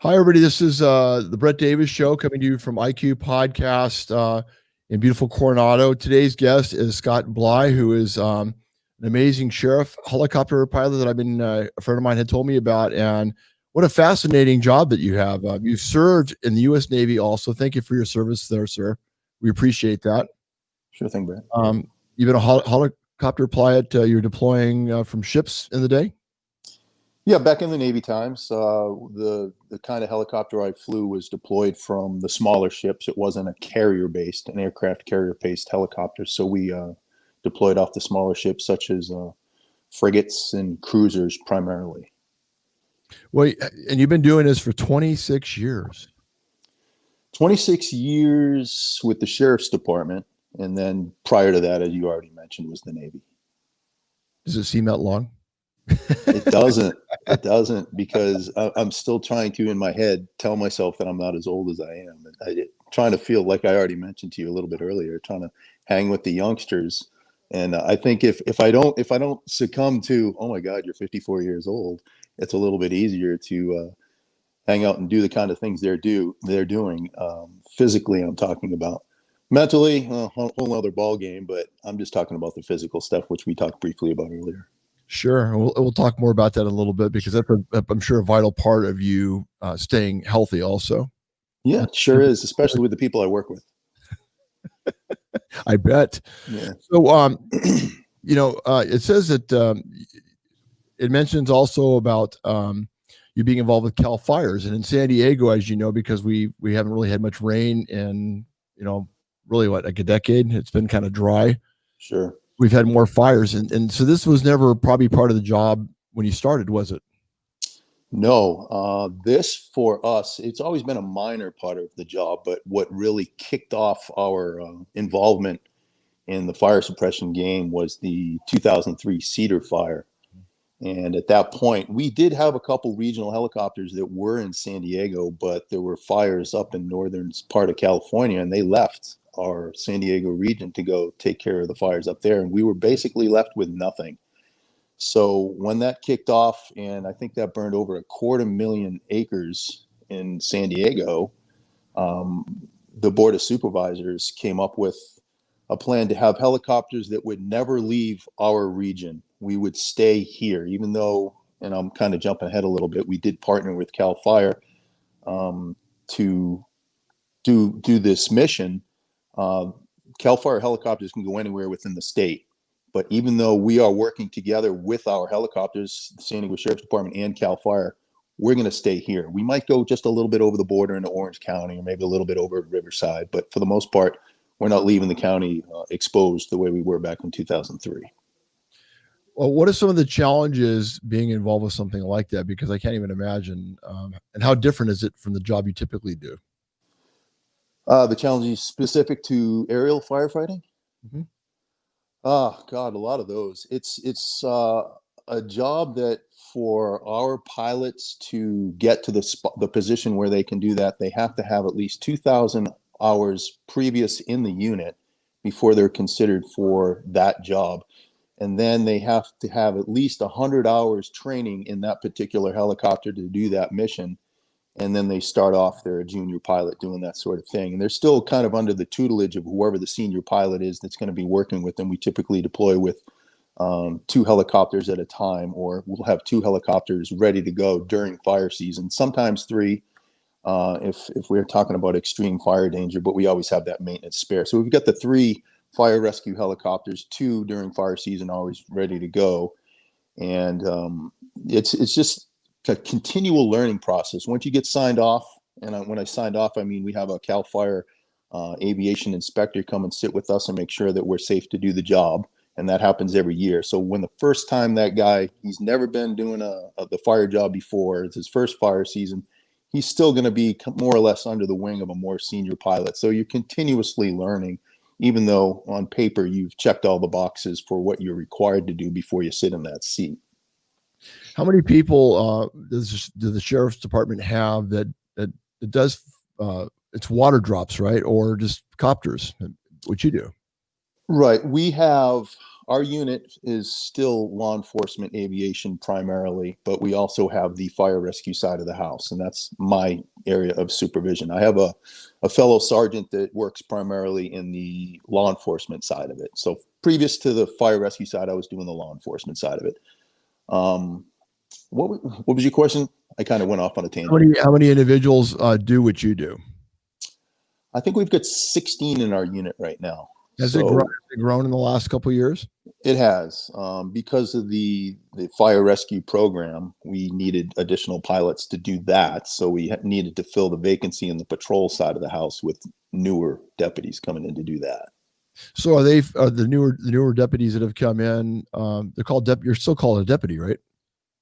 Hi, everybody. This is the Brett Davis Show coming to you from IQ Podcast in beautiful Coronado. Today's guest is Scott Bligh, who is an amazing sheriff helicopter pilot that I've been a friend of mine had told me about. And what a fascinating job that you have. You've served in the U.S. Navy also. Thank you for your service there, sir. We appreciate that. Sure thing, Brett. You've been a helicopter pilot. You're deploying from ships in the day? Yeah, back in the Navy times, the kind of helicopter I flew was deployed from the smaller ships. It wasn't an aircraft carrier-based helicopter. So we deployed off the smaller ships, such as frigates and cruisers primarily. Well, and you've been doing this for 26 years. 26 years with the Sheriff's Department. And then prior to that, as you already mentioned, was the Navy. Does it seem that long? It doesn't. It doesn't, because I'm still trying to, in my head, tell myself that I'm not as old as I am. Trying to feel like I already mentioned to you a little bit earlier, trying to hang with the youngsters. And I think if I don't succumb to, oh my God, you're 54 years old, it's a little bit easier to hang out and do the kind of things they're doing. Physically, I'm talking about. Mentally, a whole other ball game. But I'm just talking about the physical stuff, which we talked briefly about earlier. Sure. We'll talk more about that in a little bit, because that's I'm sure a vital part of you staying healthy also. Yeah, it sure is, especially with the people I work with. I bet. Yeah. So, it says that it mentions also about you being involved with Cal Fires, and in San Diego, as you know, because we haven't really had much rain in, really like a decade. It's been kind of dry. Sure. We've had more fires. And so this was never probably part of the job when you started, was it? No, this for us, it's always been a minor part of the job, but what really kicked off our involvement in the fire suppression game was the 2003 Cedar Fire. And at that point, we did have a couple regional helicopters that were in San Diego, but there were fires up in northern part of California, and they left our San Diego region to go take care of the fires up there. And we were basically left with nothing. So when that kicked off, and I think that burned over 250,000 acres in San Diego, the Board of Supervisors came up with a plan to have helicopters that would never leave our region. We would stay here, even though, and I'm kind of jumping ahead a little bit, we did partner with Cal Fire to do this mission. Cal Fire helicopters can go anywhere within the state. But even though we are working together with our helicopters, the San Diego Sheriff's Department and Cal Fire, we're going to stay here. We might go just a little bit over the border into Orange County, or maybe a little bit over at Riverside. But for the most part, we're not leaving the county exposed the way we were back in 2003. Well, what are some of the challenges being involved with something like that? Because I can't even imagine. And how different is it from the job you typically do? The challenges specific to aerial firefighting? Mm-hmm. Oh, God, a lot of those. It's a job that for our pilots to get to the position where they can do that, they have to have at least 2,000 hours previous in the unit before they're considered for that job. And then they have to have at least 100 hours training in that particular helicopter to do that mission. And then they start off their junior pilot doing that sort of thing. And they're still kind of under the tutelage of whoever the senior pilot is that's going to be working with them. We typically deploy with 2 helicopters at a time, or we'll have 2 helicopters ready to go during fire season, sometimes 3 if we're talking about extreme fire danger, but we always have that maintenance spare. So we've got the 3 fire rescue helicopters, 2 during fire season, always ready to go. And it's just a continual learning process. Once you get signed off, and when I signed off, I mean we have a Cal Fire aviation inspector come and sit with us and make sure that we're safe to do the job, and that happens every year. So when the first time that guy, he's never been doing the fire job before, it's his first fire season, he's still going to be more or less under the wing of a more senior pilot. So you're continuously learning, even though on paper you've checked all the boxes for what you're required to do before you sit in that seat. How many people does the Sheriff's Department have that does it's water drops, right? Or just copters, what you do? Right. We have our unit is still law enforcement aviation primarily, but we also have the fire rescue side of the house, and that's my area of supervision. I have a fellow sergeant that works primarily in the law enforcement side of it. So previous to the fire rescue side, I was doing the law enforcement side of it. What was your question? I kind of went off on a tangent. How many individuals do what you do? I think we've got 16 in our unit right now. Has So it grown in the last couple of years? it has, because of the fire rescue program. We needed additional pilots to do that, so we needed to fill the vacancy in the patrol side of the house with newer deputies coming in to do that. So are they the newer deputies that have come in? They're called You're still called a deputy, right?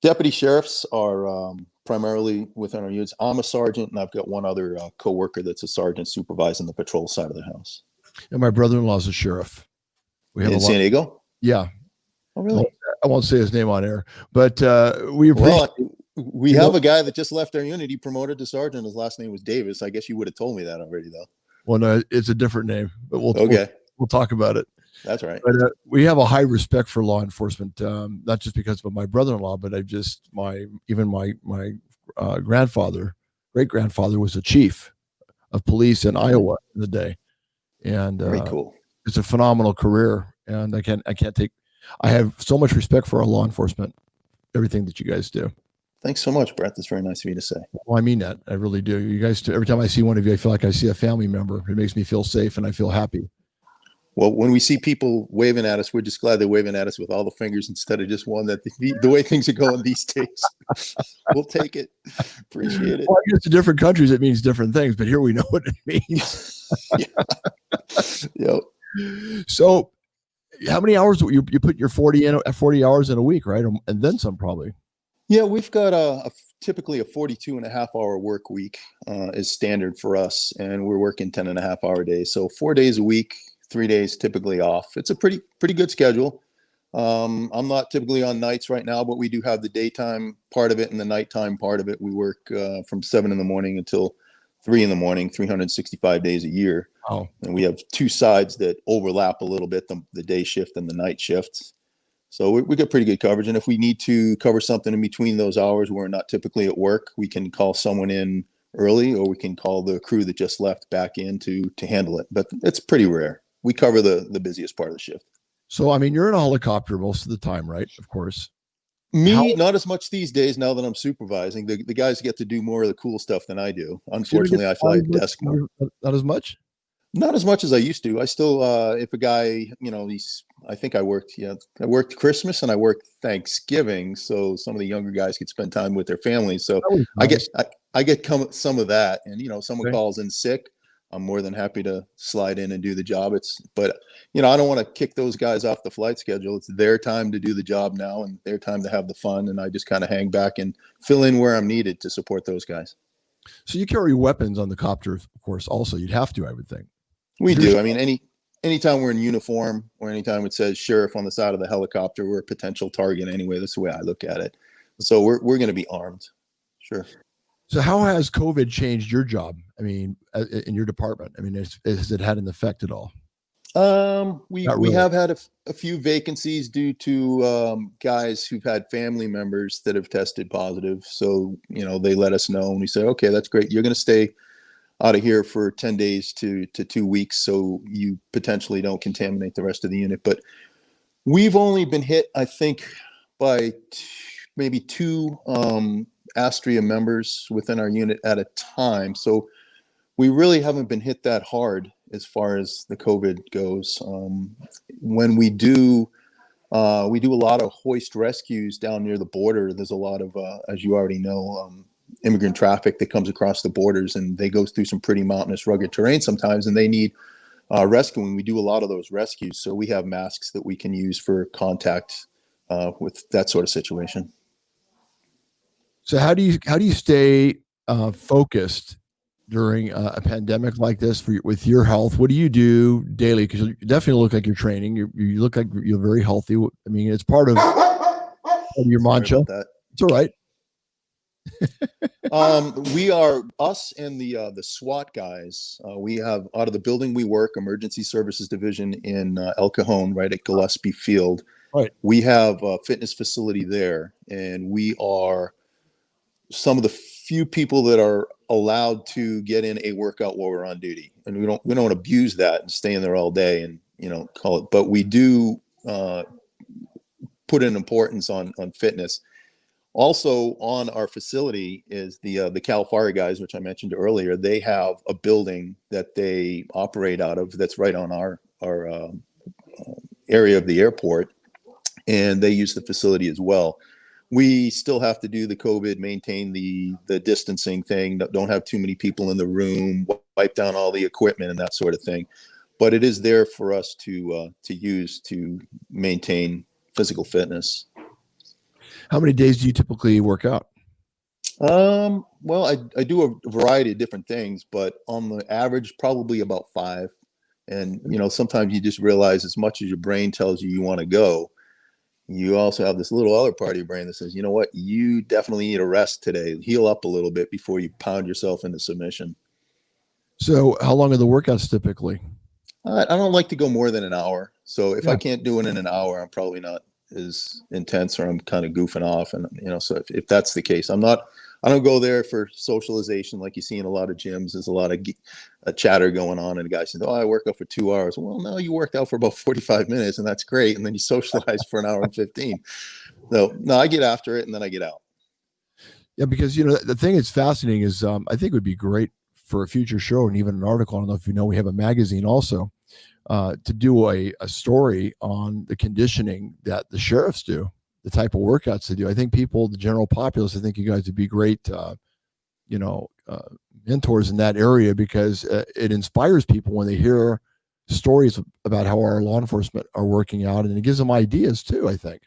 Deputy sheriffs are primarily within our units. I'm a sergeant, and I've got one other co-worker that's a sergeant supervising the patrol side of the house. And my brother-in-law is a sheriff. We have in San Diego. Yeah. Oh, really? I won't say his name on air, but we appreciate. We have a guy that just left our unit. He promoted to sergeant. His last name was Davis. I guess you would have told me that already, though. Well, no, it's a different name, but we'll talk about it. That's right. But we have a high respect for law enforcement, not just because of my brother-in-law, but my grandfather, great grandfather, was a chief of police in Iowa in the day, and very cool. It's a phenomenal career, and I have so much respect for our law enforcement, everything that you guys do. Thanks so much, Brett. That's very nice of you to say. Well, I mean that. I really do. You guys, every time I see one of you, I feel like I see a family member. It makes me feel safe, and I feel happy. Well, when we see people waving at us, we're just glad they're waving at us with all the fingers instead of just one. That the way things are going these days, we'll take it. Appreciate it. Well, I guess in different countries it means different things, but here we know what it means. Yep. So, how many hours you put your 40 hours in a week, right? And then some, probably. Yeah, we've got typically a 42.5-hour work week is standard for us, and we're working 10.5-hour days. So 4 days a week, 3 days typically off. It's a pretty good schedule. I'm not typically on nights right now, but we do have the daytime part of it and the nighttime part of it. We work from 7 in the morning until 3 in the morning, 365 days a year. Oh. And we have two sides that overlap a little bit, the day shift and the night shift. So we get pretty good coverage. And if we need to cover something in between those hours, we're not typically at work, we can call someone in early, or we can call the crew that just left back in to handle it. But it's pretty rare. We cover the busiest part of the shift. So, I mean, you're in a helicopter most of the time, right? Of course. Not as much these days now that I'm supervising. The guys get to do more of the cool stuff than I do. Unfortunately, I fly desk more. Not as much? Not as much as I used to. I still, if a guy, I think I worked Christmas and I worked Thanksgiving. So some of the younger guys could spend time with their families. So nice. I get some of that. And, someone calls in sick, I'm more than happy to slide in and do the job. But I don't want to kick those guys off the flight schedule. It's their time to do the job now and their time to have the fun. And I just kind of hang back and fill in where I'm needed to support those guys. So you carry weapons on the copter, of course, also. You'd have to, I would think. We do. I mean, anytime we're in uniform or anytime it says sheriff on the side of the helicopter, we're a potential target anyway. That's the way I look at it. So we're going to be armed. Sure. So how has COVID changed your job? I mean, in your department? I mean, has it had an effect at all? We have had a few vacancies due to guys who've had family members that have tested positive. So, they let us know and we say, okay, that's great. You're going to stay out of here for 10 days to 2 weeks, so you potentially don't contaminate the rest of the unit. But we've only been hit, I think, by maybe 2 Astria members within our unit at a time. So we really haven't been hit that hard as far as the COVID goes. When we do a lot of hoist rescues down near the border. There's a lot of, as you already know, immigrant traffic that comes across the borders, and they go through some pretty mountainous, rugged terrain sometimes, and they need rescuing. We do a lot of those rescues, so we have masks that we can use for contact with that sort of situation. So how do you stay focused during a pandemic like this with your health? What do you do daily? Because you definitely look like you're training. You look like you're very healthy. I mean, it's part of your mantra. It's all right. We are us and the SWAT guys. We have out of the building we work, Emergency Services Division in El Cajon, right at Gillespie Field. Right. We have a fitness facility there, and we are some of the few people that are allowed to get in a workout while we're on duty, and we don't abuse that and stay in there all day and call it. But we do put an importance on fitness. Also on our facility is the Cal Fire guys, which I mentioned earlier. They have a building that they operate out of that's right on our area of the airport, and they use the facility as well. We still have to do the COVID, maintain the distancing thing, don't have too many people in the room, wipe down all the equipment and that sort of thing. But it is there for us to use to maintain physical fitness. How many days do you typically work out? Well, I do a variety of different things, but on the average, probably about 5. And, sometimes you just realize as much as your brain tells you want to go, you also have this little other part of your brain that says, you know what, you definitely need a rest today. Heal up a little bit before you pound yourself into submission. So how long are the workouts typically? I don't like to go more than an hour. So if Yeah. I can't do it in an hour, I'm probably not as intense, or I'm kind of goofing off. And, so if that's the case, I don't go there for socialization like you see in a lot of gyms. There's a lot of chatter going on, and the guy says, "Oh, I work out for 2 hours." Well, no, you worked out for about 45 minutes, and that's great. And then you socialize for an hour and 15. So no, I get after it, and then I get out. Yeah, because the thing that's fascinating is I think it would be great for a future show and even an article. I don't know if we have a magazine also to do a story on the conditioning that the sheriffs do, the type of workouts they do. I think the general populace, I think you guys would be great, mentors in that area, because it inspires people when they hear stories about how our law enforcement are working out, and it gives them ideas too, I think.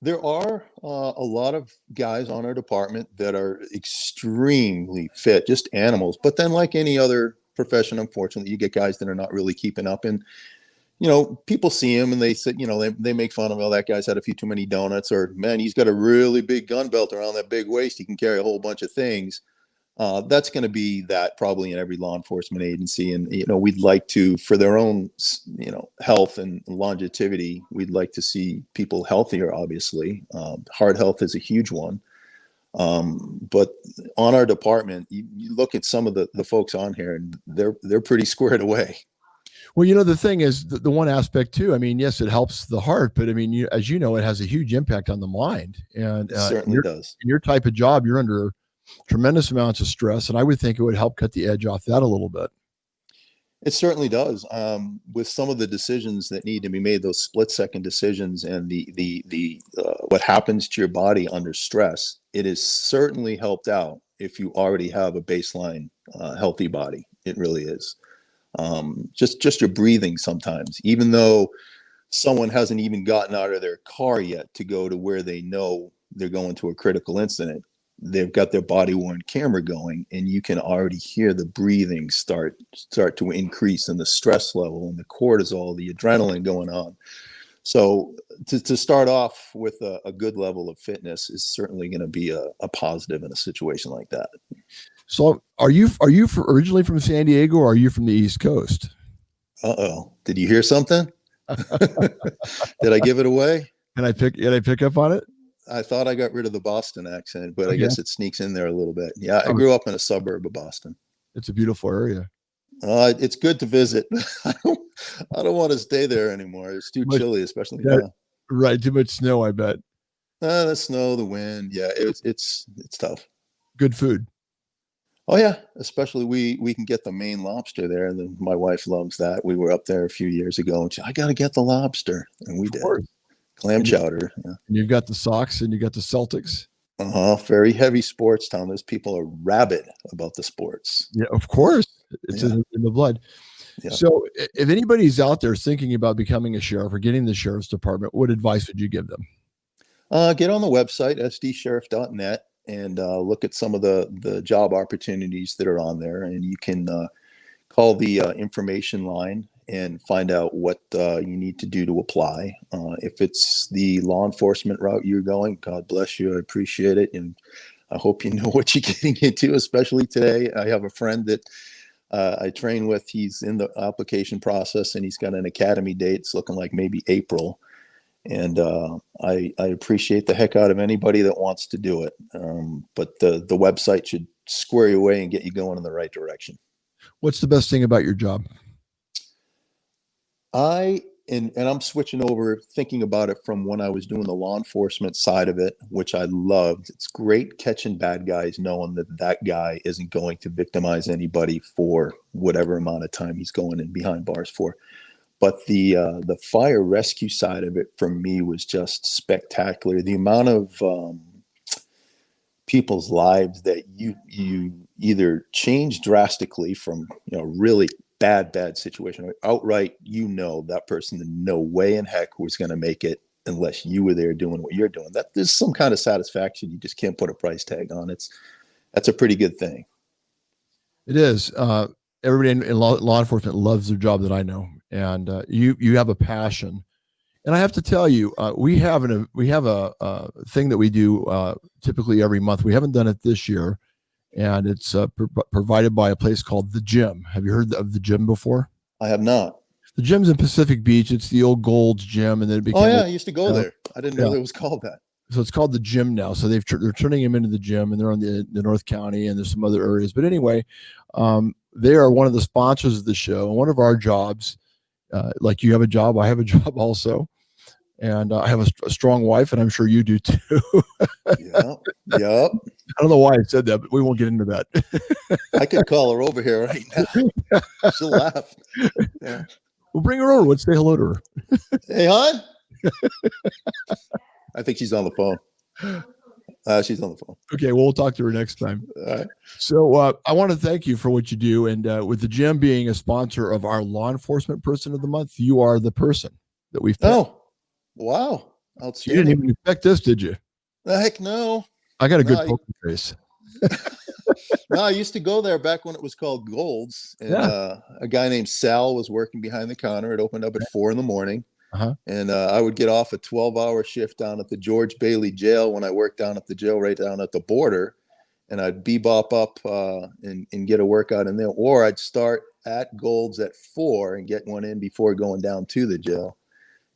There are a lot of guys on our department that are extremely fit, just animals. But then, like any other profession, unfortunately, you get guys that are not really keeping up. And, people see him and they say, they make fun of, oh, that guy's had a few too many donuts, or, man, he's got a really big gun belt around that big waist. He can carry a whole bunch of things. That's going to be that probably in every law enforcement agency. And, we'd like to, for their own, health and longevity, we'd like to see people healthier, obviously. Heart health is a huge one. But on our department, you look at some of the folks on here, and they're pretty squared away. Well, the thing is, the one aspect too, I mean, yes, it helps the heart, but I mean, as it has a huge impact on the mind. And It certainly does. In your type of job, you're under tremendous amounts of stress, and I would think it would help cut the edge off that a little bit. It certainly does. With some of the decisions that need to be made, those split-second decisions, and the what happens to your body under stress, it is certainly helped out if you already have a baseline healthy body. It really is. Just your breathing sometimes, even though someone hasn't even gotten out of their car yet to go to where they know they're going to a critical incident, they've got their body worn camera going, and you can already hear the breathing start to increase, and the stress level and the cortisol, the adrenaline going on. So to start off with a good level of fitness is certainly going to be a positive in a situation like that. So are you originally from San Diego, or are you from the East Coast? Uh-oh. Did you hear something? Did I give it away? Can I pick up on it? I thought I got rid of the Boston accent, but I guess it sneaks in there a little bit. Yeah, I grew up in a suburb of Boston. It's a beautiful area. It's good to visit. I don't want to stay there anymore. It's too chilly, especially now. Right, too much snow, I bet. The snow, the wind. Yeah, it's tough. Good food. Oh yeah, especially we can get the Maine lobster there. And my wife loves that. We were up there a few years ago, and I got to get the lobster, and we did. Clam chowder. Yeah. And you've got the Sox, and you got the Celtics. Very heavy sports town. Those people are rabid about the sports. Yeah, of course. It's in the blood. Yeah. So if anybody's out there thinking about becoming a sheriff or getting the sheriff's department, what advice would you give them? Get on the website, sdsheriff.net, and look at some of the job opportunities that are on there. And you can call the information line and find out what you need to do to apply. If it's the law enforcement route you're going, God bless you. I appreciate it. And I hope you know what you're getting into, especially today. I have a friend that I train with. He's in the application process, and he's got an academy date. It's looking like maybe April. And I appreciate the heck out of anybody that wants to do it. But the website should square you away and get you going in the right direction. What's the best thing about your job? And I'm switching over, thinking about it from when I was doing the law enforcement side of it, which I loved. It's great catching bad guys, knowing that that guy isn't going to victimize anybody for whatever amount of time he's going in behind bars for. But the fire rescue side of it for me was just spectacular. The amount of people's lives that you either change drastically from, really bad situation, or outright, that person in no way in heck was going to make it unless you were there doing what you're doing. That there's some kind of satisfaction you just can't put a price tag on. That's a pretty good thing. It is. Everybody in law enforcement loves their job that I know, and you have a passion. And I have to tell you, we have a thing that we do typically every month. We haven't done it this year, and it's provided by a place called The Gym. Have you heard of The Gym before? I have not. The Gym's in Pacific Beach. It's the old Gold's Gym, and then it became. Oh yeah, I used to go there. I didn't know it was called that. So it's called The Gym now. So they're turning him into The Gym, and they're on the North County, and there's some other areas. But anyway, they are one of the sponsors of the show, and one of our jobs, like you have a job, I have a job also. And I have a strong wife, and I'm sure you do too. Yep. I don't know why I said that, but we won't get into that. I could call her over here right now. She'll laugh. Yeah. We'll bring her over. Let's say hello to her. Hey, hon. I think she's on the phone. She's on the phone. Okay, well, we'll talk to her next time. All right. So I want to thank you for what you do. And with The Gym being a sponsor of our Law Enforcement Person of the Month, you are the person that we've picked. Oh, wow. You didn't even expect this, did you? Heck no. I got a good poker face. No, I used to go there back when it was called Gold's, and a guy named Sal was working behind the counter. It opened up at 4 a.m. And I would get off a 12-hour shift down at the George Bailey jail when I worked down at the jail right down at the border, and I'd bebop up and get a workout in there, or I'd start at Gold's at 4 and get one in before going down to the jail.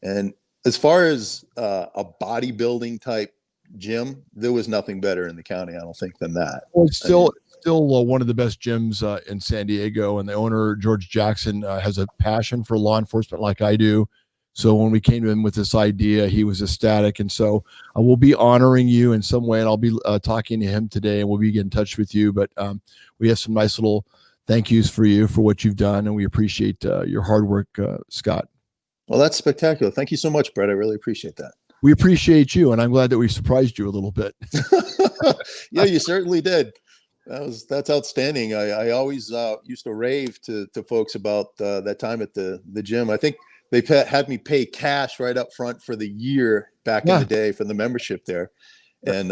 And as far as a bodybuilding type gym, there was nothing better in the county, I don't think, than that. Well, it's still one of the best gyms in San Diego, and the owner, George Jackson, has a passion for law enforcement like I do. So when we came to him with this idea, he was ecstatic. And so I will be honoring you in some way, and I'll be talking to him today, and we'll be getting in touch with you. But we have some nice little thank yous for you for what you've done, and we appreciate your hard work, Scott. Well, that's spectacular. Thank you so much, Brett. I really appreciate that. We appreciate you, and I'm glad that we surprised you a little bit. Yeah, you certainly did. That's outstanding. I always used to rave to folks about that time at the gym. I think they had me pay cash right up front for the year back in the day for the membership there. And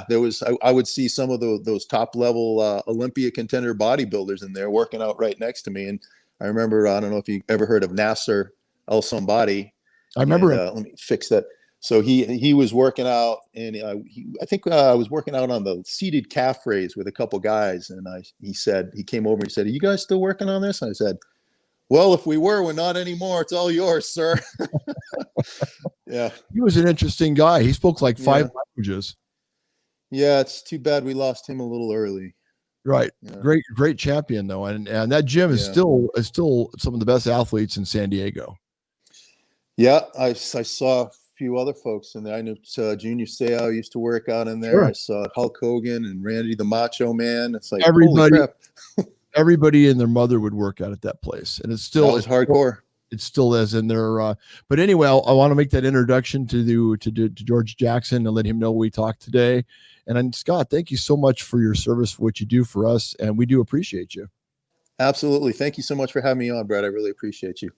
there was I would see some of those top level Olympia contender bodybuilders in there working out right next to me. And I remember, I don't know if you ever heard of Nasser El Somebody. I remember him. Let me fix that. So he was working out, and I think I was working out on the seated calf raise with a couple guys, and he came over and he said, "Are you guys still working on this?" And I said, "Well, if we were, we're not anymore. It's all yours, sir." Yeah. He was an interesting guy. He spoke like 5 languages. Yeah, it's too bad we lost him a little early. Right. Yeah. Great champion though. And that gym is still some of the best athletes in San Diego. Yeah, I saw a few other folks in there. I knew Junior Seau used to work out in there. Sure. I saw Hulk Hogan and Randy the Macho Man. It's like holy crap. Everybody and their mother would work out at that place, and it's hardcore. It still is in there. But anyway, I want to make that introduction to George Jackson and let him know we talked today. And then Scott, thank you so much for your service, for what you do for us, and we do appreciate you. Absolutely. Thank you so much for having me on, Brett. I really appreciate you.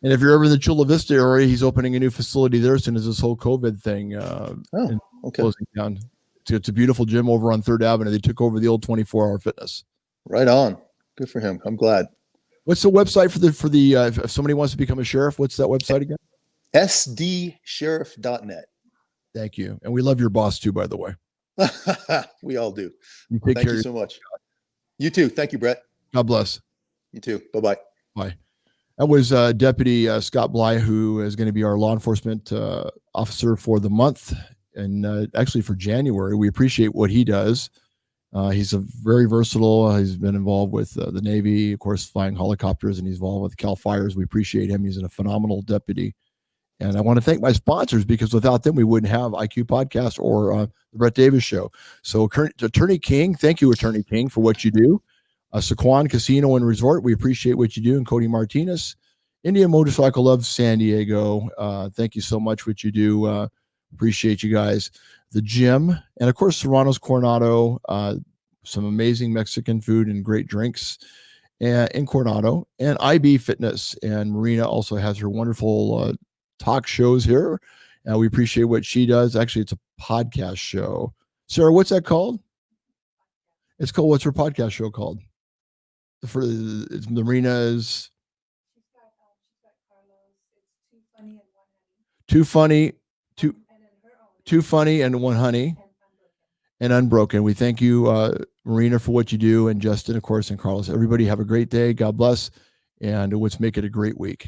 And if you're ever in the Chula Vista area, he's opening a new facility there as soon as this whole COVID thing closing down. It's a beautiful gym over on 3rd Avenue. They took over the old 24-hour fitness. Right on. Good for him. I'm glad. What's the website for the if somebody wants to become a sheriff? What's that website again? sdsheriff.net. Thank you. And we love your boss too, by the way. We all do. You take Thank care. you so much. You too. Thank you, Brett. God bless. You too. Bye-bye. Bye. That was Deputy Scott Bligh, who is going to be our law enforcement officer for the month, and actually for January. We appreciate what he does. He's a very versatile. He's been involved with the Navy, of course, flying helicopters, and he's involved with Cal Fires. We appreciate him. He's a phenomenal deputy. And I want to thank my sponsors, because without them, we wouldn't have IQ Podcast or the Brett Davis Show. So, Attorney King, thank you, Attorney King, for what you do. Saquon Casino and Resort, we appreciate what you do. And Cody Martinez, Indian Motorcycle Love San Diego, thank you so much what you do. Appreciate you guys. The gym, and of course, Serrano's Coronado, some amazing Mexican food and great drinks in Coronado, and IB Fitness. And Marina also has her wonderful talk shows here. We appreciate what she does. Actually, it's a podcast show. Sarah, what's that called? It's called, what's her podcast show called? For it's Marina's Too Funny, Too Funny and One Honey and Unbroken. We thank you, Marina, for what you do, and Justin, of course, and Carlos. Everybody have a great day. God bless, and let's make it a great week.